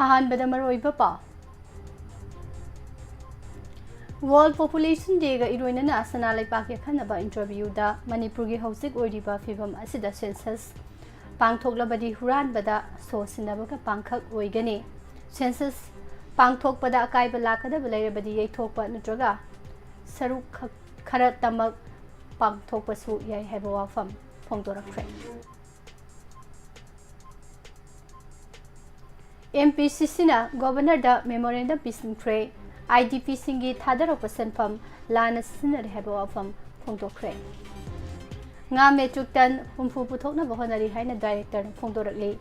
ꯑꯍꯥꯟꯕꯗ ꯃꯔꯨꯑꯣꯏꯕ ꯄꯥꯎ ꯋꯥꯔꯜ ꯄꯣꯄꯨꯂꯦꯁꯟ ꯗꯦꯒ ꯏꯔꯣꯏꯅꯅ ꯁꯅꯥ ꯂꯩꯄꯥꯛꯀꯤ ꯑꯈꯟꯅꯕ ꯏꯟꯇꯔꯚ꯭ꯌꯨꯗ ꯃꯅꯤꯄꯨꯔꯒꯤ ꯍꯧꯖꯤꯛ ꯑꯣꯏꯔꯤꯕ ꯐꯤꯚꯝ ꯑꯁꯤꯗ ꯁꯦꯟꯁꯁ ꯄꯥꯡꯊꯣꯛꯂꯕꯗꯤ ꯍꯨꯔꯥꯟꯕꯗ ꯁꯣ ꯁꯤꯟꯅꯕꯒ ꯄꯥꯡꯈꯛ ꯑꯣꯏꯒꯅꯤ ꯁꯦꯟꯁꯁ ꯄꯥꯡꯊꯣꯛꯄꯗ ꯑꯀꯥꯏꯕ ꯂꯥꯛꯀꯗꯕ ꯂꯩꯔꯕꯗꯤ ꯌꯩꯊꯣꯛꯄ ꯅꯠꯇ꯭ꯔꯒ ꯁꯔꯨꯛ ꯈꯔꯇꯃꯛ ꯄꯥꯡꯊꯣꯛꯄꯁꯨ ꯌꯥꯏ ꯍꯥꯏꯕ ꯋꯥꯐꯝ ꯐꯣꯡꯗꯣꯔꯛꯈ꯭ꯔꯦ MPCCꯅ ꯒꯣꯚꯔꯅꯔꯗ ꯃꯦꯃꯣꯔꯦꯟꯗꯝ ꯄꯤꯁꯤꯟꯈ꯭ꯔꯦ IDPꯁꯤꯡꯒꯤ ꯊꯥꯗꯔꯛꯄ ꯁꯦꯟꯐꯝ ꯂꯥꯟꯅ ꯁꯤꯖꯤꯟꯅꯔꯦ ꯍꯥꯏꯕ ꯋꯥꯐꯝ ꯐꯣꯡꯗꯣꯛꯈ꯭ꯔꯦ ꯉꯥ ꯃꯦꯇ꯭ꯔꯤꯛ ꯇꯟ 60 ꯄꯨꯊꯣꯛꯅꯕ ꯍꯣꯠꯅꯔꯤ ꯍꯥꯏꯅ ꯗꯥꯏꯔꯦꯛꯇꯔꯅ ꯐꯣꯡꯗꯣꯔꯛꯂꯤ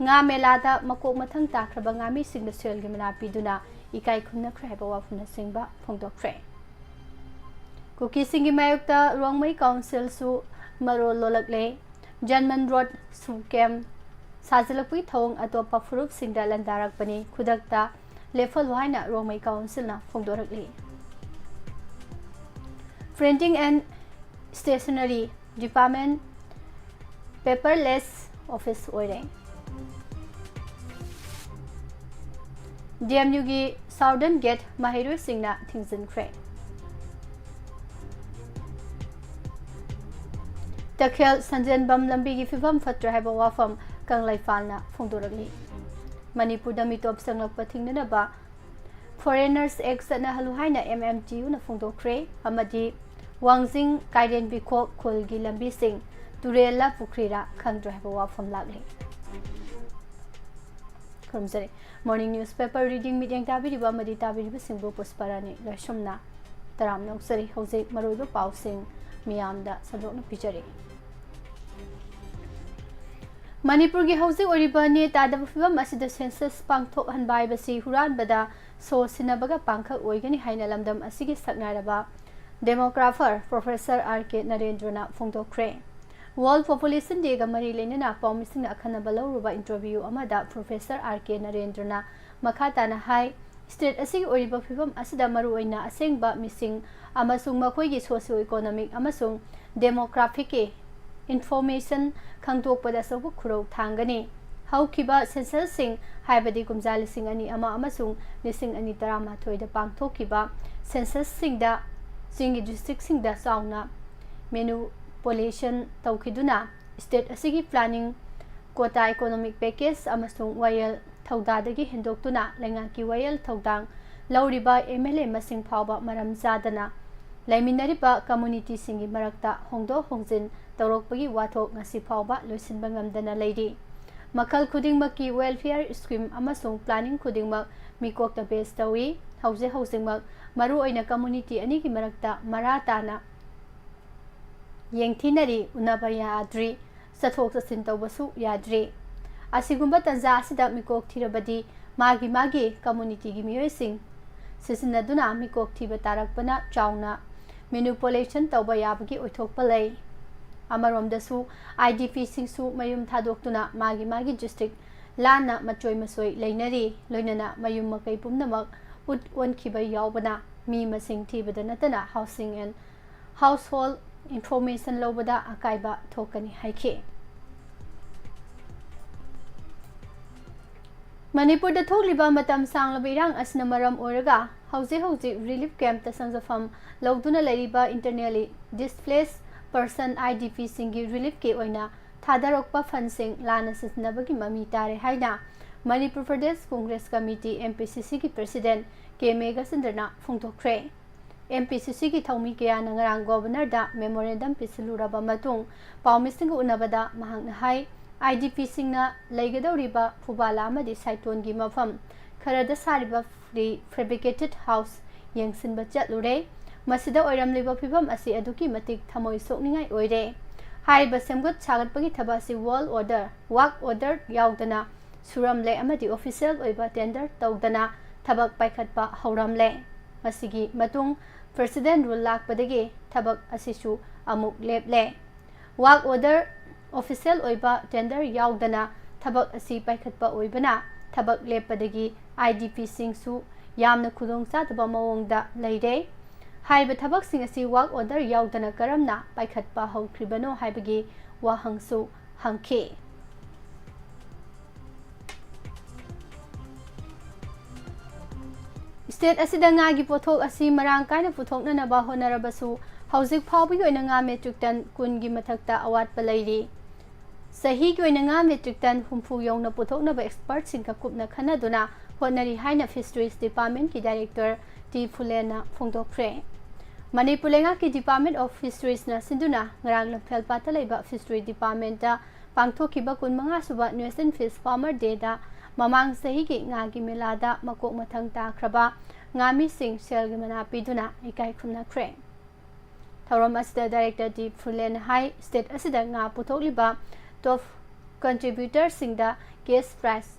ꯉꯥ ꯃꯦꯂꯥꯗ ꯃꯀꯣꯛ ꯃꯊꯪ ꯇꯥꯈ꯭ꯔꯕ ꯉꯥꯃꯤꯁꯤꯡꯗ ꯁꯦꯜꯒꯤ ꯃꯅꯥ ꯄꯤꯗꯨꯅ ꯏꯀꯥꯏ ꯈꯨꯝꯅꯈ꯭ꯔꯦ ꯍꯥꯏꯕ ꯋꯥꯐꯝꯅꯆꯤꯡꯕ ꯐꯣꯡꯗꯣꯛꯈ꯭ꯔꯦ ꯀꯨꯀꯤꯁꯤꯡꯒꯤ ꯃꯥꯌꯣꯛꯇ ꯔꯣꯡꯃꯩ ꯀꯥꯎꯟꯁꯤꯜꯁꯨ ꯃꯔꯣꯜ ꯂꯣꯜꯂꯛꯂꯦ ꯖꯟꯃꯟ ꯔꯣꯗ ꯁꯨ ꯀꯦꯝ ꯁꯥꯖꯤꯜꯂꯛꯄꯒꯤ ꯊꯧꯑꯣꯡ ꯑꯇꯣꯞꯄ ꯐꯨꯔꯨꯞꯁꯤꯡꯗ ꯂꯟꯗꯥꯔꯛꯄꯅꯤ ꯈꯨꯗꯛꯇ ꯂꯦꯞꯍꯜꯂꯨ ꯍꯥꯏꯅ ꯔꯣꯡꯃꯩ ꯀꯥꯎꯟꯁꯤꯜꯅ ꯐꯣꯡꯗꯣꯔꯛꯂꯤ printing ꯑꯦꯟड stationery department paperless office ꯑꯣꯏꯔꯦ DMUꯒꯤ ꯁꯥꯎꯗꯔꯟ ꯒꯦꯠ ꯃꯍꯩꯔꯣꯏꯁꯤꯡꯅ ꯊꯤꯡꯖꯤꯟꯈ꯭ꯔꯦ ꯇꯈꯦꯜ ꯁꯟꯖꯦꯟꯕꯝ ꯂꯝꯕꯤꯒꯤ ꯐꯤꯚꯝ ꯐꯠꯇ꯭ꯔꯦ ꯍꯥꯏꯕ ꯋꯥꯐꯝ ꯀꯪꯂꯩꯄꯥꯜꯅ ꯐꯣꯡꯗꯣꯔꯛꯂꯤ ꯃꯅꯤꯄꯨꯔꯗ ꯃꯤꯇꯣꯞ ꯆꯪꯂꯛꯄ ꯊꯤꯡꯅꯅꯕ ꯐꯣꯔꯦꯅꯔꯁ ꯑꯦꯛ ꯆꯠꯅꯍꯜꯂꯨ ꯍꯥꯏꯅ MMTUꯅ ꯐꯣꯡꯗꯣꯛꯈ꯭ꯔꯦ ꯑꯃꯗꯤ ꯋꯥꯡꯖꯤꯡ ꯀꯥꯏꯔꯦꯟꯕꯤꯈꯣꯛ ꯈꯨꯜꯒꯤ ꯂꯝꯕꯤꯁꯤꯡ ꯇꯨꯔꯦꯜꯂ ꯄꯨꯈ꯭ꯔꯤꯔ ꯈꯪꯗ꯭ꯔꯦ ꯍꯥꯏꯕ ꯋꯥꯐꯝ ꯂꯥꯛꯂꯤ ꯈꯨꯔꯨꯝꯖꯔꯤ ꯃꯣꯔꯅꯤꯡ ꯅ꯭ꯌꯨꯁꯄꯦꯄꯔ ꯔꯤꯗꯤꯡ ꯃꯤꯠꯌꯦꯡ ꯇꯥꯕꯤꯔꯤꯕ ꯑꯃꯗꯤ ꯇꯥꯕꯤꯔꯤꯕꯁꯤꯡꯕꯨ ꯄꯨꯁꯄꯥꯔꯥꯅꯤ ꯂꯣꯏꯁꯨꯝꯅ ꯇꯔꯥꯝꯅ ꯑꯣꯛꯆꯔꯤ ꯍꯧꯖꯤꯛ ꯃꯔꯨꯑꯣꯏꯕ ꯄꯥꯎꯁꯤꯡ ꯃꯤꯌꯥꯝꯗ ꯁꯟꯗꯣꯛꯅ ꯄꯤꯖꯔꯤ ꯃꯅꯤꯄꯨꯔꯒꯤ ꯍꯧꯖꯤꯛ ꯑꯣꯏꯔꯤꯕ ꯅꯦ ꯇꯥꯗꯕ ꯐꯤꯚꯝ ꯑꯁꯤꯗ ꯁꯦꯟꯁꯁ ꯄꯥꯡꯊꯣꯛꯍꯟꯕ ꯍꯥꯏꯕꯁꯤ ꯍꯨꯔꯥꯟꯕꯗ ꯁꯣ ꯁꯤꯟꯅꯕꯒ ꯄꯥꯡꯈꯛ ꯑꯣꯏꯒꯅꯤ ꯍꯥꯏꯅ ꯂꯝꯗꯝ ꯑꯁꯤꯒꯤ ꯁꯛꯅꯥꯏꯔꯕ ꯗꯦꯃꯣꯒ꯭ꯔꯥꯐꯔ ꯄ꯭ꯔꯣꯐꯦꯁꯔ R.K. ꯅꯔꯦꯟꯗ꯭ꯔꯅ ꯐꯣꯡꯗꯣꯛꯈ꯭ꯔꯦ ꯋꯥꯔꯜ ꯄꯣꯄꯨꯂꯦꯁꯟ ꯗꯦꯒ ꯃꯔꯤ ꯂꯩꯅꯅ ꯄꯥꯎꯃꯤꯁꯤꯡꯅ ꯑꯈꯟꯅꯕ ꯂꯧꯔꯨꯕ ꯏꯟꯇꯔꯚ꯭ꯌꯨ ꯑꯃꯗ ꯄ꯭ꯔꯣꯐꯦꯁꯔ R.K. ꯅꯔꯦꯟꯗ꯭ꯔꯅ ꯃꯈꯥ ꯇꯥꯅ ꯍꯥꯏ ꯁ꯭ꯇꯦꯠ ꯑꯁꯤꯒꯤ ꯑꯣꯏꯔꯤꯕ ꯐꯤꯚꯝ ꯑꯁꯤꯗ ꯃꯔꯨꯑꯣꯏꯅ ꯑꯁꯦꯡꯕ ꯃꯤꯁꯤꯡ ꯑꯃꯁꯨꯡ ꯃꯈꯣꯏꯒꯤ ꯁꯣꯁꯤꯑꯣ ꯏꯀꯣꯅꯣꯃꯤꯛ ꯑꯃꯁꯨꯡ ꯗꯦꯃꯣꯒ꯭ꯔꯥꯐꯤꯛꯀꯤ ꯏꯟꯐꯣꯔꯃꯦꯁꯟ ꯈꯪꯗꯣꯛꯄꯗ ꯑꯆꯧꯕ ꯈꯨꯔꯧ ꯊꯥꯡꯒꯅꯤ ꯍꯧꯈꯤꯕ ꯁꯦꯟꯁꯁꯁꯤꯡ ꯍꯥꯏꯕꯗꯤ ꯀꯨꯝꯖꯥ 2001 ꯑꯃꯁꯨꯡ 2013ꯗ ꯄꯥꯡꯊꯣꯛꯈꯤꯕ ꯁꯦꯟꯁꯁꯁꯤꯡꯗ ꯆꯤꯡꯒꯤ ꯗꯤꯁꯇ꯭ꯔꯤꯛꯁꯤꯡꯗ ꯆꯥꯎꯅ ꯃꯦꯅꯨꯄꯨꯂꯦꯁꯟ ꯇꯧꯈꯤꯗꯨꯅ ꯁ꯭ꯇꯦꯠ ꯑꯁꯤꯒꯤ ꯄ꯭ꯂꯥꯅꯤꯡ ꯀꯣꯇꯥ ꯏꯀꯣꯅꯣꯃꯤꯛ ꯄꯦꯀꯦꯖ ꯑꯃꯁꯨꯡ ꯋꯥꯌꯦꯜ ꯊꯧꯗꯥꯗꯒꯤ ꯍꯦꯟꯗꯣꯛꯇꯨꯅ ꯂꯩꯉꯥꯛꯀꯤ ꯋꯥꯌꯦꯜ ꯊꯧꯗꯥꯡ ꯂꯧꯔꯤꯕ MLA ꯃꯁꯤꯡ ꯐꯥꯎꯕ ꯃꯔꯝ ꯆꯥꯗꯅ ꯂꯩꯃꯤꯟꯅꯔꯤꯕ ꯀꯝꯃꯨꯅꯤꯇꯤꯁꯤꯡꯒꯤ ꯃꯔꯛꯇ ꯍꯣꯡꯗꯣꯛ ꯍꯣꯡꯖꯤन ꯇꯧꯔꯛꯄꯒꯤ ꯋꯥꯊꯣꯛ ꯉꯁꯤ ꯐꯥꯎꯕ ꯂꯣꯏꯁꯤꯟꯕ ꯉꯝꯗꯅ ꯂꯩꯔꯤ ꯃꯈꯜ ꯈꯨꯗꯤꯡꯃꯛꯀꯤ ꯋꯦꯜꯐꯤꯌꯔ ꯁ꯭ꯀꯤꯝ ꯑꯃꯁꯨꯡ ꯄ꯭ꯂꯥꯅꯤꯡ ꯈꯨꯗꯤꯡꯃꯛ ꯃꯤꯀꯣꯛꯇ ꯕꯦꯖ ꯇꯧꯏ ꯍꯧꯖꯤꯛꯃꯛ ꯃꯔꯨꯑꯣꯏꯅ ꯀꯝꯃꯨꯅꯤꯇꯤ ꯑꯅꯤꯒꯤ ꯃꯔꯛꯇ ꯃꯔꯥ ꯇꯥꯅ ꯌꯦꯡꯊꯤꯅꯔꯤ ꯎꯅꯕ ꯌꯥꯗ꯭ꯔꯤ ꯆꯠꯊꯣꯛ ꯆꯠꯁꯤꯟ ꯇꯧꯕꯁꯨ ꯌꯥꯗ꯭ꯔꯤ ꯑꯁꯤꯒꯨꯝꯕ ꯇꯟꯖꯥ ꯑꯁꯤꯗ ꯃꯤꯀꯣꯛ ꯊꯤꯔꯕꯗꯤ ꯃꯥꯒꯤ ꯀꯝꯃꯨꯅꯤꯇꯤꯒꯤ ꯃꯤꯑꯣꯏꯁꯤꯡ ꯁꯤꯖꯤꯟꯅꯗꯨꯅ ꯃꯤꯀꯣꯛ ꯊꯤꯕ ꯇꯥꯔꯛꯄꯅ ꯆꯥꯎꯅ ꯃꯦꯅꯨꯄꯨꯂꯦꯁꯟ ꯇꯧꯕ ꯌꯥꯕꯒꯤ ꯑꯣꯏꯊꯣꯛꯄ ꯂꯩ ꯑꯃꯔꯣꯝꯗꯁꯨ IDPꯁꯤꯡꯁꯨ ꯃꯌꯨꯝ ꯊꯥꯗꯣꯛꯇꯨꯅ ꯃꯥꯒꯤ ꯗꯤꯁꯇ꯭ꯔꯤꯛ ꯂꯥꯟꯅ ꯃꯆꯣꯏ ꯃꯆꯣꯏ ꯂꯩꯅꯔꯤ ꯂꯣꯏꯅꯅ ꯃꯌꯨꯝ ꯃꯀꯩ ꯄꯨꯝꯅꯃꯛ ꯑꯣꯟꯈꯤꯕ ꯌꯥꯎꯕꯅ ꯃꯤ ꯃꯁꯤꯡ ꯊꯤꯕꯗ ꯅꯠꯇꯅ ꯍꯥꯎꯁꯤꯡ ꯑꯦꯟ ꯍꯥꯎꯁꯍꯣꯜ इन्फॉर्मेशन लौबदा अकायबा थोकनी हाइखे मणिपुर थोकलिबा मतम सांगलबा इरांग असना मरम ओरगा हौजे रिलीफ कैंप ता संजफम लौदुना लैरिबा इंटरनली डिस्प्लेस पर्सन IDP सिंगी रिलीफ के ओइना थादरokpa फंसिंग लाना सिसनबगी ममी तारे हाइना मणिपुर प्रदेश कांग्रेस कमिटी MPCC की प्रेसिडेंट के मेघाचंद्रना फोंदोखरे MPCC की थौमी कया नंगरांग गवर्नर दा मेमोरेंडम पिसलुरबा मतुंग पाउमिसिंग उनबदा महांगना हाई IDP सिंगना लैगदौरिबा फुबाला अमदि साइटोन की मफम खरदा सारिबा फ्री फैब्रिकेटेड हाउस यंगसिनबा चतलुरे मसिदा ओइरमलिबा फिबम असि अदुकी मतिक थमोय सोकनिंगाय ओइरे हारिबा सेमगत सागतपगी थबासि वर्ल्ड ऑर्डर वाक ऑर्डर यावदना सुरमले अमदि ऑफिशियल ओइबा टेंडर तौदना थबक पाइखतपा हौरमले मसिगी मतुंग प्रेसिडेंट रूल लाकपदगी थबक असिसु अमुक लेपले वाक ऑर्डर ऑफिशियल ओइबा टेंडर यावदना थबक असि पाइखतपा ओइबना थबक लेपदगी IDP सिंगसु यामना खुदोंग चादबा मवोंगदा लैरे हाइबा थबक सिंग असि वाक ऑर्डर यावदना करमना पाइखतपा हौख्रिबनो हाइबगी वाहंगसु हंखे स्टेट असिदा ngaगी पोथोक असि मरांग कायना पुथोकननबा होनरबसु हौजिक फावबी ओइना nga मेट्रिक टन कुनगी मथक्ता अवाटपा लैरी सही की ओइना nga मेट्रिक टन हुमफु यौना पुथोकनबा एक्सपर्ट सिंका कुपना खनदुना होनरी हाइना फिशरीज डिपार्टमेंट की डायरेक्टर टी फुलेना फोंदोक्रे मणिपुर लेंगा की डिपार्टमेंट ऑफ फिशरीज ना सिंदुना ngarang लमफेल पाता लैबा फिशरी डिपार्टमेंट दा पांगथोकिबा 15 सुबा नेशनल फिश फार्मर डे दा ममांग सही की ngaगी मेलादा मकोक मथंग ताख्रबा ngami sing sel gi mana piduna ikai khumna khre thawram asida director di fulen high state asida nga puthokliba top contributor singda case prize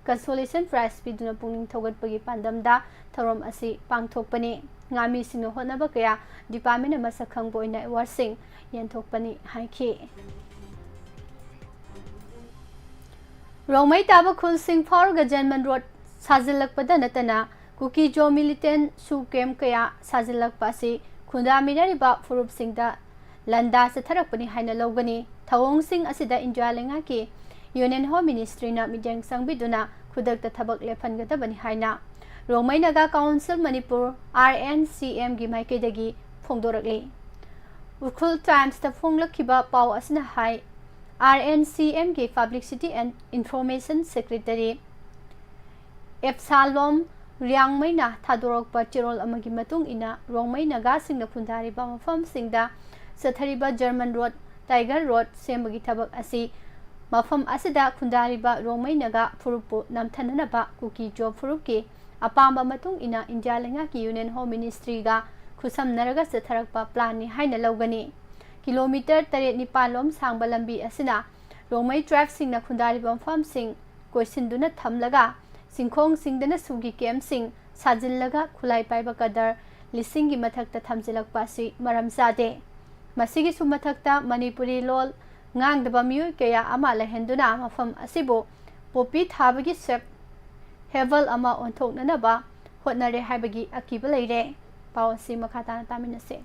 consolation prize piduna pungning thogat pagi pandam da thawram asi pangthokpani ngami singno honaba kaya department ama sakhang boina award sing yenthokpani haiki romai taba khul sing for ga janman road sajilakpada natana Kuki जो militant सु केम कया साजिलक पासी खुंदा मिनरिबा फुरुप सिंगदा लंदा से थरकपनि हाइना लौगनी थवोंग सिंग असिदा India लेंगा की union home ministry ना मिजेंग संगबिदुना खुदक थबक लेफनगदबनि हाइना रोमै Naga council Manipur RNCM गी माइकेदगी फोंदोरकली उखुल टाइम्स द फोंगलखिबा पाव असना हाई RNCM गी publicity and information secretary Absalom रियांगमैना थादोरकपा चिरोल अमगी मतुंग इना रोंगमै नगा सिंगना खुंदारिबा मफम सिंगदा सथरिबा जर्मन रोड टाइगर रोड सेमगी थबक असि मफम असिदा खुंदारिबा रोंगमै नगा फुरुपु नमथननबा कुकी जो फुरुपके अपाम्बा मतुंग इना इंडिया लेंगा की यूनियन होम मिनिस्ट्री गा खुसम नरगा सथरकपा प्लान नि हाइना लौगनी किलोमीटर 3 निपालोम सांगबा लंबी असिना रोंगमै ट्राइब सिंगना खुंदारिबा मफम सिंग कोइसिनदुना थमलगा सिंखोंग सिंगदना सुगी केम सिंग साजिलगा खुलाई पाइबा कदर लिसिंग की मथक्ता थमजिलकपासी मरम सादे मसिगी सु मथक्ता मणिपुरी लोल ngang daba miyu kaya ama lahenduna mafam asibo popi thabagi sep hevel ama onthoknana ba hotnare haibagi akiba leire pawasi makhata taminase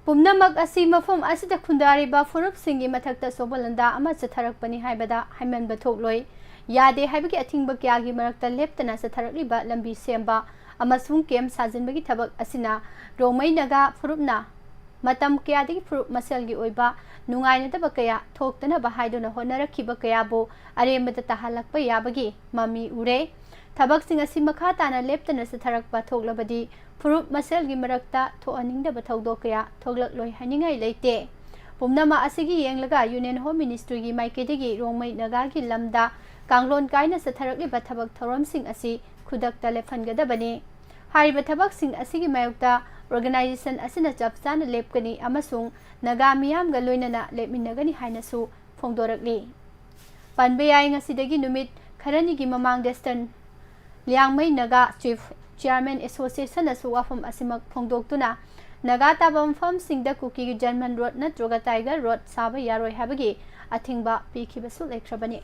पुमनमक असि मफम असिदा खुंदारिबा फुरुप सिंगी मथक्ता सोबलंदा अमा चथरकपनि हाइबदा हाइमनबा थोकलोय यादे हाइबगी अथिंगबा क्यागी मरक्ता लेप्तना चथरकलिबा लंबी सेंबा अमसुंग केम साजिनबगी थबक असिना रोमै नगा फुरुपना मतम क्यादगी फुरुप मसलगी ओइबा नुंगाइनदबा कया थोक्तनबा हाइदुना होनरखिबा कयाबो अरेमदा तहालकपा याबगी ममी उरे थबक सिंग असि मखा ताना लेप्तना चथरकपा थोकलबदी फुरुप मसेल की मरक्ता थोअनिंगदबा थौदो कया थोगलक्लोय हानिंगाई लेते पुमनमा असिगी येंगलगा यूनियन होम मिनिस्ट्री की माइकेदगी रोंमै नगा की लमदा कांगलोन कायना सथरकलिबा थबक थौरमसिंग असि खुदक्ता लेफनगदबने हारिबा थबकसिंग असिगी मायुक्ता ऑर्गेनाइजेशन असिना चपचाना लेपकनी अमसुंग नगा मियामगा लोइनना लेपमिनगनी हाइनसु फोंदोरकली पनबे याय ngasiदगी नुमित खरनिगी ममांग Deston Liangmai Naga chief chairman association WAPHAM असिमक फोंदोक्तुना नगा ताबम फम सिंगदा कुकी जर्मन रोड नत्रगा टाइगर रोड साबा यारोय हाबगी अथिंगबा पीखिबसु लेख्रबनी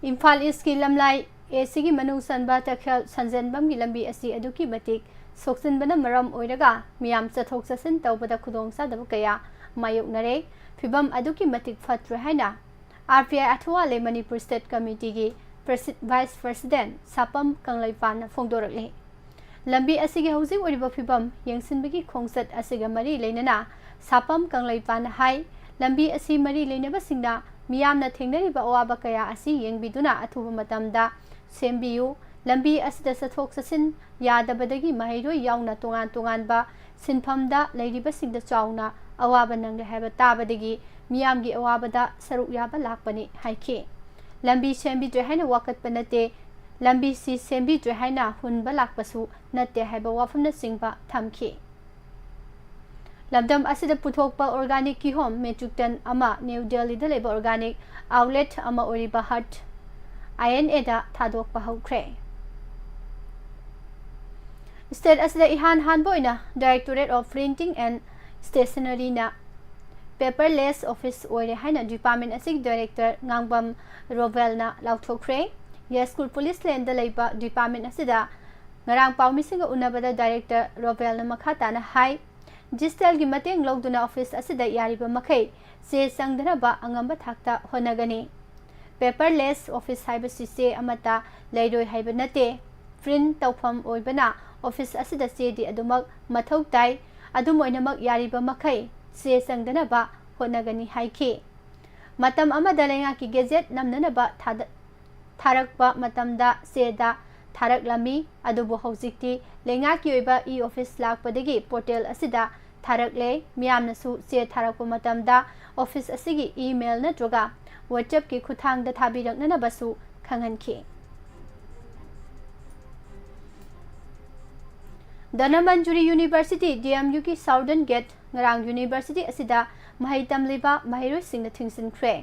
इम्फाल ईस्ट की लमलाई एसी की मनु सनबा तखल संजनबम की लंबी असी अदुकी मतिक सोक्सिनबना मरम ओइरगा मियाम चथोक चसिन तौबदा खुदोंग सादब कया मायोक्नरे फिबम अदुकी मतिक फत्रे हैना RPI Athawale Manipur state committee की वाइस प्रेसिडेंट सापम कंगलैपान फोंदोरकले लंबी असिगे हौजिक ओरिबा फिबम यंगसिनबगी खोंगसत असिगा मरी लेनना सापम कंगलैपान हाई लंबी असि मरी लेनबसिंगना मियामना थेंगनरिबा अवाबा कया असि येंगबिदुना अथुबा मतमदा सेमबियु लंबी असिदा सथोक ससिन यादबदगी महैरोय यावना तोंगान तोंगानबा सिनफमदा लैरिबसिंगदा चावना अवाबा नंगले हैबा ताबदगी मियामगी अवाबदा सरुक याबा लाकपनि हाइखे लंबी सेमबिद्रे हैना वाकतपा नते लंबी सी सेमबिद्रे हैना हुनबा लाकपसु नते हैबा वाफमना सिंगबा थमखे लमदम असिदा पुथोकपा ऑर्गेनिक की होम मेट्रिक टन अमा न्यू दिल्ली दा लेबा ऑर्गेनिक आउटलेट अमा ओरिबा हट INA दा थादोकपा हौख्रे स्टेट असिदा इहान हानबोइना directorate of printing and stationery ना पेपरलेस ऑफिस ओइरे हाइना डिपार्टमेंट असिग डायरेक्टर ngangbam रोवेल ना लाउथोख्रे या स्कूल पुलिस लैंड दा लेबा डिपार्टमेंट असिदा ngarang पाउमिसिंग उनबदा डायरेक्टर रोवेल ना मखाताना हाई डिजिटल की मतेंग लौदुना ऑफिस असिदा यारिबा मखै से संगदनबा अंगंबा थाक्ता होनगनी पेपरलेस ऑफिस हाइबसि से अमता लैरोय हाइबा नते प्रिंट तौफम ओइबना ऑफिस असिदा से दि अदुमक मथौ ताई अदुम ओइनमक यारिबा मखै से संगदनबा होनगनी हाइखे मतम अमदा लेंगा की गेजेट नमननबा थारकबा मतमदा सेदा थारकलमी अदुबो हौजिक्ति लेंगा की ओइबा ई ऑफिस लाकपदगी पोर्टल असिदा थारकले मियामनसु से थारकपा मतमदा ऑफिस असिगी ईमेल नत्रगा WhatsApp की खुथांगदा थाबिरकननबसु खंगनखे धनमंजुरी यूनिवर्सिटी DMU की साउदर्न गेट ngarang यूनिवर्सिटी असिदा महै तमलिबा महैरोय सिंगना थिंगसिनख्रे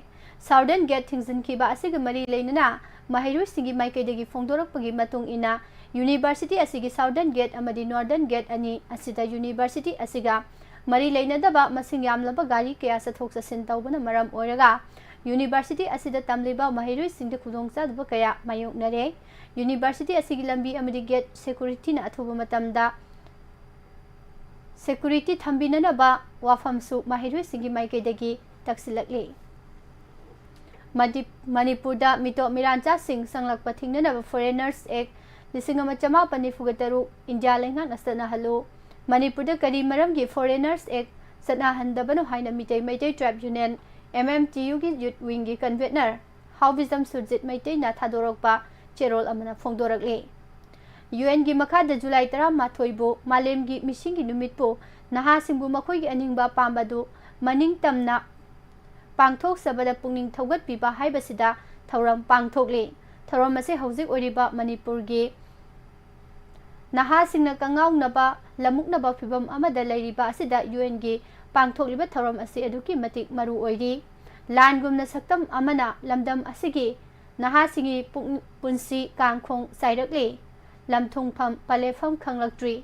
साउदर्न गेट थिंगसिनखिबा असिगा मरी लेनना महैरोय सिंगी माइकैदगी फोंदोरकपगी मतुंग इना यूनिवर्सिटी असिगी साउदर्न गेट अमदी नॉर्दर्न गेट अनि असिदा यूनिवर्सिटी असिगा मरी लेनदबा मसिंग यामलबा गारी कया सथोक ससिन तौबना मरम ओरगा यूनिवर्सिटी असिदा तमलिबा महैरोय सिंगदे खुदोंचादबा कया मायोक्नरे यूनिवर्सिटी असिगी लंबी अमदी गेट सिक्योरिटी ना अथुबा मतमदा सिक्योरिटी थंबिननबा वाफमसु महैरोय सिंगी माइकैदगी तक्सिलकले मणिपुरदा मितो मिरांचा सिंग संगलकपा थिंगननबा फॉरेनर्स एक्ट 1993 इंडिया लेंगा नसना हलो मणिपुरदा करी मरम की फॉरेनर्स एक्ट सना हंदबनो हाइना मितै मैतै ट्राइब यूनियन MMTU की यूथ विंग की कन्वेनर हाउबिजम सुरजित मैतै ना थादोरकपा चेरोल अमना फोंदोरकले UN की मखादा जुलाई 13 बो मालेम की मिसिंग की नुमितपो नहा सिंबु मखोय की अनिंगबा पांबादु मनिंग तमना पांगथोक सबदा पुंगिंग थौगत पिबा हाइबसिदा थौरम पांगथोकले थौरम असे हौजिक ओरिबा मणिपुर की नहा सिंगना कंगाउनबा लमुकनबा फिबम अमदा लैरिबा असिदा UN की पांगथोकलिबा थौरम असे अदुकी मतिक मरु ओइरी लानगुमना सक्तम अमना लमदम असिगी नहा सिंगी पुंसी कांगखोंग साइरकले लमथुंगफम पलेफम खंगलक्ट्री